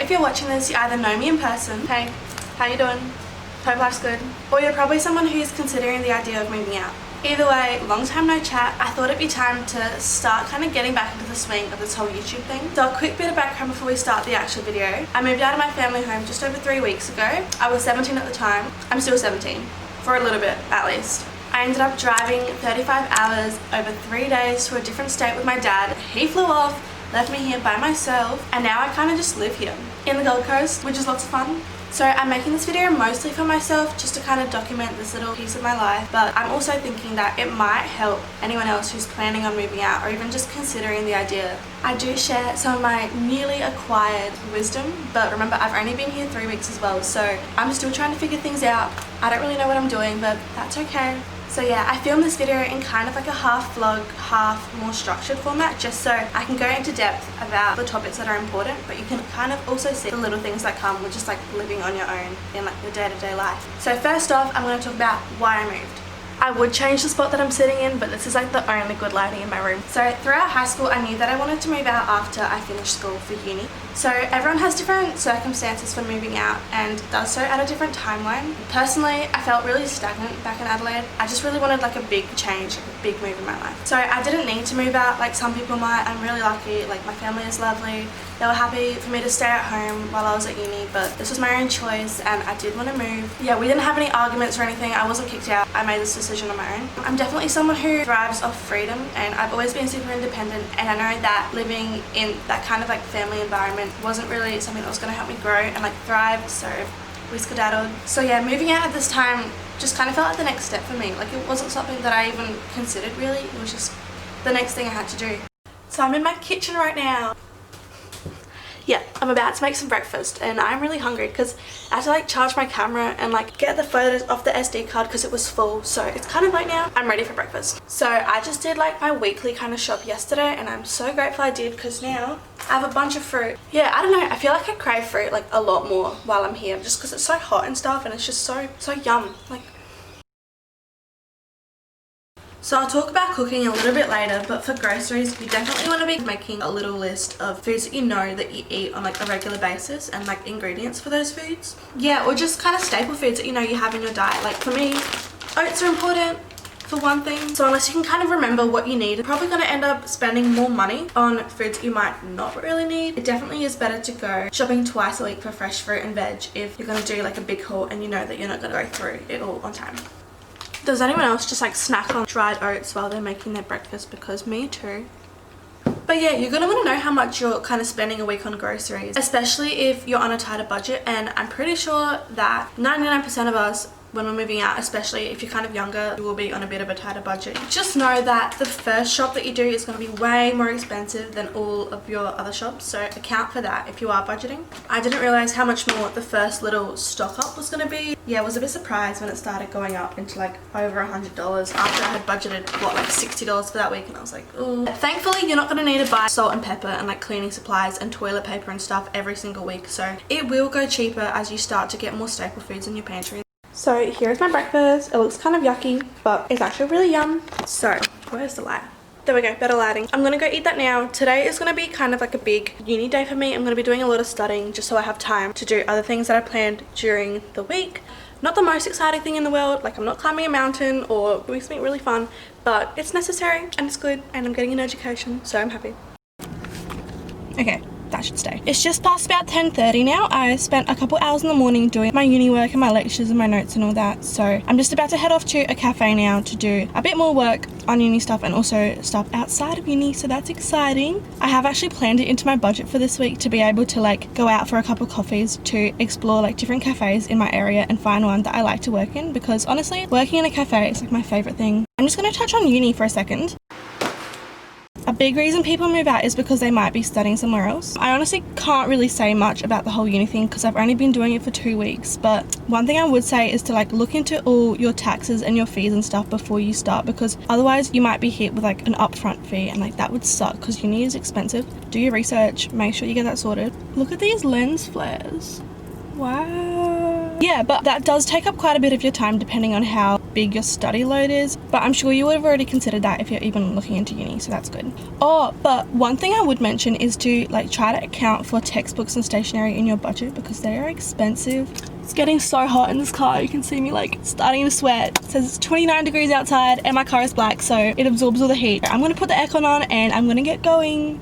if you're watching this, you either know me in person, hey, how you doing? Hope life's good. Or you're probably someone who's considering the idea of moving out. Either way, long time no chat, I thought it'd be time to start kind of getting back into the swing of this whole YouTube thing. So a quick bit of background before we start the actual video. I moved out of my family home just over 3 weeks ago. I was 17 at the time. I'm still 17, for a little bit at least. I ended up driving 35 hours over 3 days to a different state with my dad. He flew off, left me here by myself, and now I kind of just live here in the Gold Coast, which is lots of fun. So I'm making this video mostly for myself, just to kind of document this little piece of my life, but I'm also thinking that it might help anyone else who's planning on moving out or even just considering the idea. I do share some of my newly acquired wisdom, but remember, I've only been here 3 weeks as well, so I'm still trying to figure things out. I don't really know what I'm doing, but that's okay. So yeah, I filmed this video in kind of like a half vlog, half more structured format, just so I can go into depth about the topics that are important, but you can kind of also see the little things that come with just like living on your own in like your day-to-day life. So first off, I'm going to talk about why I moved. I would change the spot that I'm sitting in, but this is like the only good lighting in my room. So throughout high school, I knew that I wanted to move out after I finished school for uni. So everyone has different circumstances for moving out and does so at a different timeline. Personally, I felt really stagnant back in Adelaide. I just really wanted like a big change, like a big move in my life. So I didn't need to move out like some people might. I'm really lucky, like my family is lovely. They were happy for me to stay at home while I was at uni, but this was my own choice and I did want to move. Yeah, we didn't have any arguments or anything. I wasn't kicked out. I made this decision on my own. I'm definitely someone who thrives off freedom, and I've always been super independent, and I know that living in that kind of like family environment wasn't really something that was going to help me grow and like thrive, so we skedaddled. So yeah, moving out at this time just kind of felt like the next step for me. Like it wasn't something that I even considered really. It was just the next thing I had to do. So I'm in my kitchen right now. Yeah, I'm about to make some breakfast and I'm really hungry because I had to like charge my camera and like get the photos off the SD card because it was full, so it's kind of late now. I'm ready for breakfast. So I just did like my weekly kind of shop yesterday and I'm so grateful I did because now I have a bunch of fruit. Yeah, I don't know, I feel like I crave fruit like a lot more while I'm here just because it's so hot and stuff and it's just so yum. Like, so I'll talk about cooking a little bit later, but for groceries, you definitely want to be making a little list of foods that you know that you eat on like a regular basis and like ingredients for those foods. Yeah, or just kind of staple foods that you know you have in your diet. Like for me, oats are important for one thing. So unless you can kind of remember what you need, you're probably going to end up spending more money on foods that you might not really need. It definitely is better to go shopping twice a week for fresh fruit and veg if you're going to do like a big haul and you know that you're not going to go through it all on time. Does anyone else just like snack on dried oats while they're making their breakfast? Because me too. But yeah, you're going to want to know how much you're kind of spending a week on groceries, especially if you're on a tighter budget. And I'm pretty sure that 99% of us, when we're moving out, especially if you're kind of younger, you will be on a bit of a tighter budget. Just know that the first shop that you do is going to be way more expensive than all of your other shops, so account for that if you are budgeting. I didn't realize how much more the first little stock up was going to be. Yeah, I was a bit surprised when it started going up into like over $100 after I had budgeted what, like $60 for that week, and I was like, ooh. Thankfully, you're not going to need to buy salt and pepper and like cleaning supplies and toilet paper and stuff every single week, so it will go cheaper as you start to get more staple foods in your pantry. So here's my breakfast. It looks kind of yucky, but it's actually really yum. So where's the light? There we go, better lighting. I'm gonna go eat that now. Today is gonna be kind of like a big uni day for me. I'm gonna be doing a lot of studying just so I have time to do other things that I planned during the week. Not the most exciting thing in the world, like I'm not climbing a mountain or doing something really fun, but it's necessary and it's good and I'm getting an education, so I'm happy. Okay. That should stay. It's just past about 10:30 now. I spent a couple hours in the morning doing my uni work and my lectures and my notes and all that. So I'm just about to head off to a cafe now to do a bit more work on uni stuff and also stuff outside of uni. So that's exciting. I have actually planned it into my budget for this week to be able to like go out for a couple of coffees to explore like different cafes in my area and find one that I like to work in, because honestly, working in a cafe is like my favorite thing. I'm just going to touch on uni for a second. A big reason people move out is because they might be studying somewhere else. I honestly can't really say much about the whole uni thing because I've only been doing it for 2 weeks, but one thing I would say is to like look into all your taxes and your fees and stuff before you start, because otherwise you might be hit with like an upfront fee and like that would suck because uni is expensive. Do your research, make sure you get that sorted. Look at these lens flares. Wow. Yeah, but that does take up quite a bit of your time depending on how big your study load is. But I'm sure you would have already considered that if you're even looking into uni, so that's good. Oh, but one thing I would mention is to like try to account for textbooks and stationery in your budget because they are expensive. It's getting so hot in this car. You can see me like starting to sweat. It says it's 29 degrees outside and my car is black, so it absorbs all the heat. I'm gonna put the aircon on and I'm gonna get going.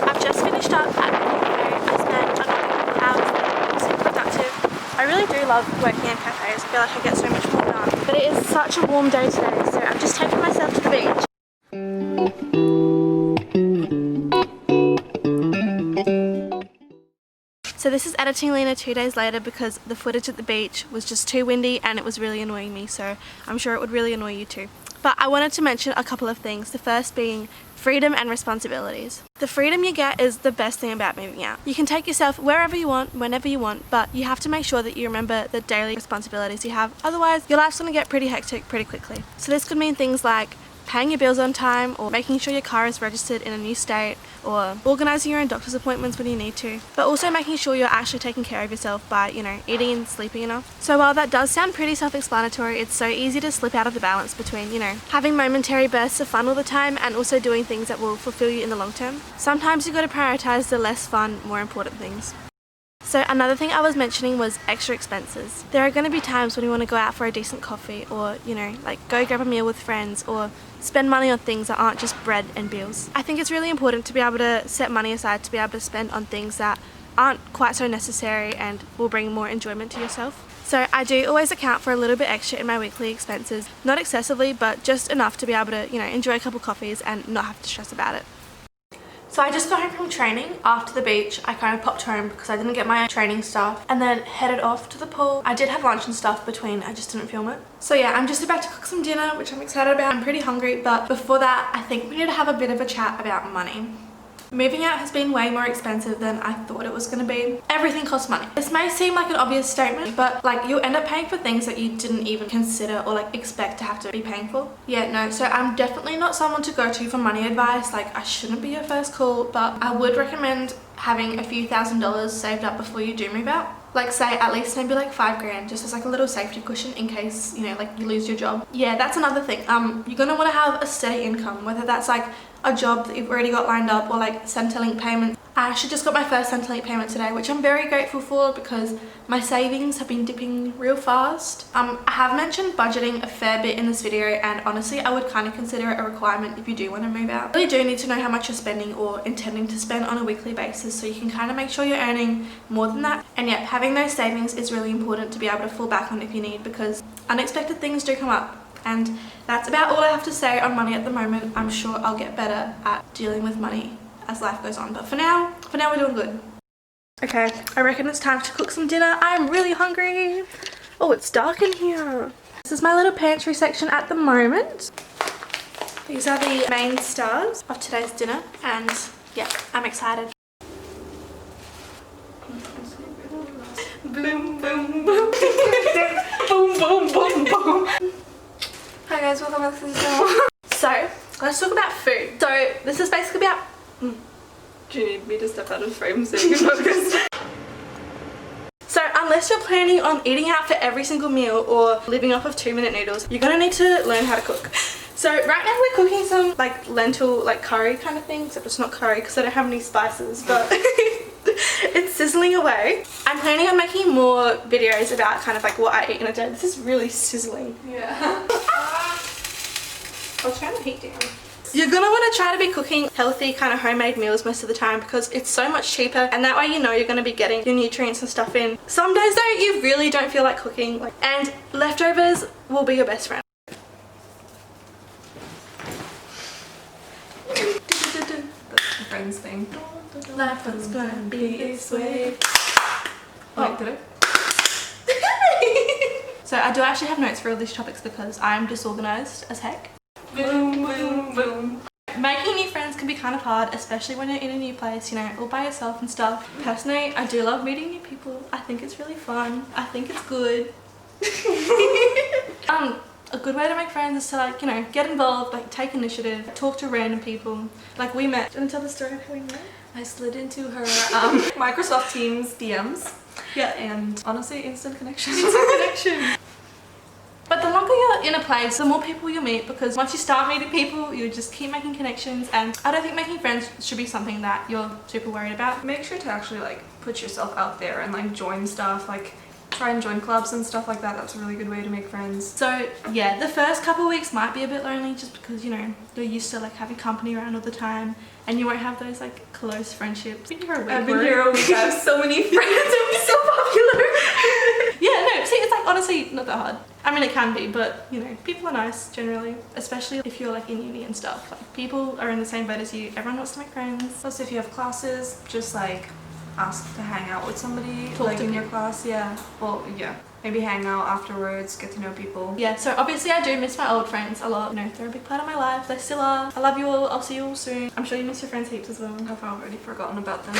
I've just finished up at the cafe. I spent a couple hours there. It was super productive. I really do love working in cafes. I feel like I get so much more done. But it is such a warm day today, so I'm just taking myself to the beach. So this is editing Lena 2 days later because the footage at the beach was just too windy and it was really annoying me, so I'm sure it would really annoy you too. But I wanted to mention a couple of things, the first being freedom and responsibilities. The freedom you get is the best thing about moving out. You can take yourself wherever you want, whenever you want, but you have to make sure that you remember the daily responsibilities you have, otherwise your life's going to get pretty hectic pretty quickly. So this could mean things like paying your bills on time, or making sure your car is registered in a new state, or organising your own doctor's appointments when you need to, but also making sure you're actually taking care of yourself by, you know, eating and sleeping enough. So while that does sound pretty self-explanatory, it's so easy to slip out of the balance between, you know, having momentary bursts of fun all the time and also doing things that will fulfill you in the long term. Sometimes you've got to prioritise the less fun, more important things. So another thing I was mentioning was extra expenses. There are going to be times when you want to go out for a decent coffee, or, you know, like go grab a meal with friends, or spend money on things that aren't just bread and bills. I think it's really important to be able to set money aside to be able to spend on things that aren't quite so necessary and will bring more enjoyment to yourself. So I do always account for a little bit extra in my weekly expenses, not excessively, but just enough to be able to, you know, enjoy a couple coffees and not have to stress about it. So I just got home from training. After the beach, I kind of popped home because I didn't get my training stuff, and then headed off to the pool. I did have lunch and stuff between, I just didn't film it. So yeah, I'm just about to cook some dinner, which I'm excited about. I'm pretty hungry, but before that, I think we need to have a bit of a chat about money. Moving out has been way more expensive than I thought it was going to be. Everything costs money. This may seem like an obvious statement, but like you'll end up paying for things that you didn't even consider or like expect to have to be paying for. Yeah, no, so I'm definitely not someone to go to for money advice. Like I shouldn't be your first call, but I would recommend having a few $1,000s saved up before you do move out. Like say at least maybe like $5 just as like a little safety cushion in case, you know, like you lose your job. Yeah, that's another thing. You're gonna want to have a steady income, whether that's like a job that you've already got lined up or like Centrelink payments. I actually just got my first Centrelink payment today, which I'm very grateful for because my savings have been dipping real fast. I have mentioned budgeting a fair bit in this video, and honestly I would kind of consider it a requirement if you do want to move out. You really do need to know how much you're spending or intending to spend on a weekly basis so you can kind of make sure you're earning more than that. And yeah, having those savings is really important to be able to fall back on if you need, because unexpected things do come up. And that's about all I have to say on money at the moment. I'm sure I'll get better at dealing with money as life goes on, but for now we're doing good. Okay, I reckon it's time to cook some dinner. I'm really hungry. Oh, it's dark in here. This is my little pantry section at the moment. These are the main stars of today's dinner, and yeah, I'm excited. Boom, boom, boom. Boom, boom, boom, boom. Hi guys, welcome back to the channel. So, let's talk about food. So, this is basically about... Do you need me to step out of frame so you can focus? So, unless you're planning on eating out for every single meal or living off of 2-minute noodles, you're gonna need to learn how to cook. So, right now we're cooking some like lentil, like curry kind of thing, except it's not curry because I don't have any spices, but it's sizzling away. I'm planning on making more videos about kind of like what I eat in a day. This is really sizzling. Yeah. I'll turn the heat down. You're gonna want to try to be cooking healthy kind of homemade meals most of the time because it's so much cheaper, and that way you know you're gonna be getting your nutrients and stuff in. Some days though you really don't feel like cooking, and leftovers will be your best friend. That's the Friends thing. Life was gonna be this way. Oh, did it? So I do actually have notes for all these topics because I'm disorganized as heck. Boom, boom, boom. Making new friends can be kind of hard, especially when you're in a new place, you know, all by yourself and stuff. Personally, I do love meeting new people. I think it's really fun. I think it's good. A good way to make friends is to like, you know, get involved, like take initiative, talk to random people. Like we met. Do you want to tell the story of how we met? I slid into her Microsoft Teams DMs. Yeah. And honestly, instant connection. Connection. But the longer you're in a place, the more people you meet, because once you start meeting people, you just keep making connections, and I don't think making friends should be something that you're super worried about. Make sure to actually like put yourself out there and like join stuff, like try and join clubs and stuff like that. That's a really good way to make friends. So yeah, the first couple of weeks might be a bit lonely just because, you know, you're used to like having company around all the time and you won't have those like close friendships. I've been here a week. I have so many friends. I'm so popular. Yeah, no, see, it's like honestly not that hard. I mean, it can be, but you know, people are nice generally, especially if you're like in uni and stuff. Like people are in the same boat as you. Everyone wants to make friends. Plus, if you have classes, just like ask to hang out with somebody Talk like to in your people. class. Yeah. Well, yeah. Maybe hang out afterwards, get to know people. Yeah, so obviously I do miss my old friends a lot. You know, they're a big part of my life. They still are. I love you all. I'll see you all soon. I'm sure you miss your friends heaps as well. I've already forgotten about them.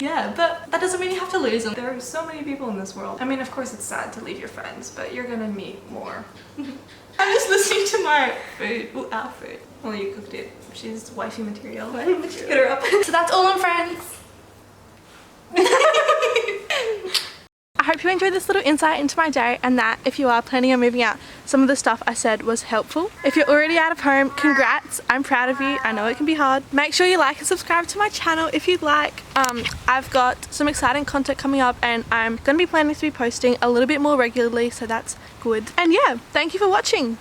Yeah, but that doesn't mean you have to lose them. There are so many people in this world. I mean, of course it's sad to leave your friends, but you're gonna meet more. I'm just listening to my food. Ooh, our food. Well, you cooked it. She's wifey material. Get her up. So that's all on friends. I hope you enjoyed this little insight into my day, and that if you are planning on moving out, some of the stuff I said was helpful. If you're already out of home, congrats. I'm proud of you. I know it can be hard. Make sure you like and subscribe to my channel if you'd like. I've got some exciting content coming up, and I'm going to be planning to be posting a little bit more regularly, so that's good. And yeah, thank you for watching.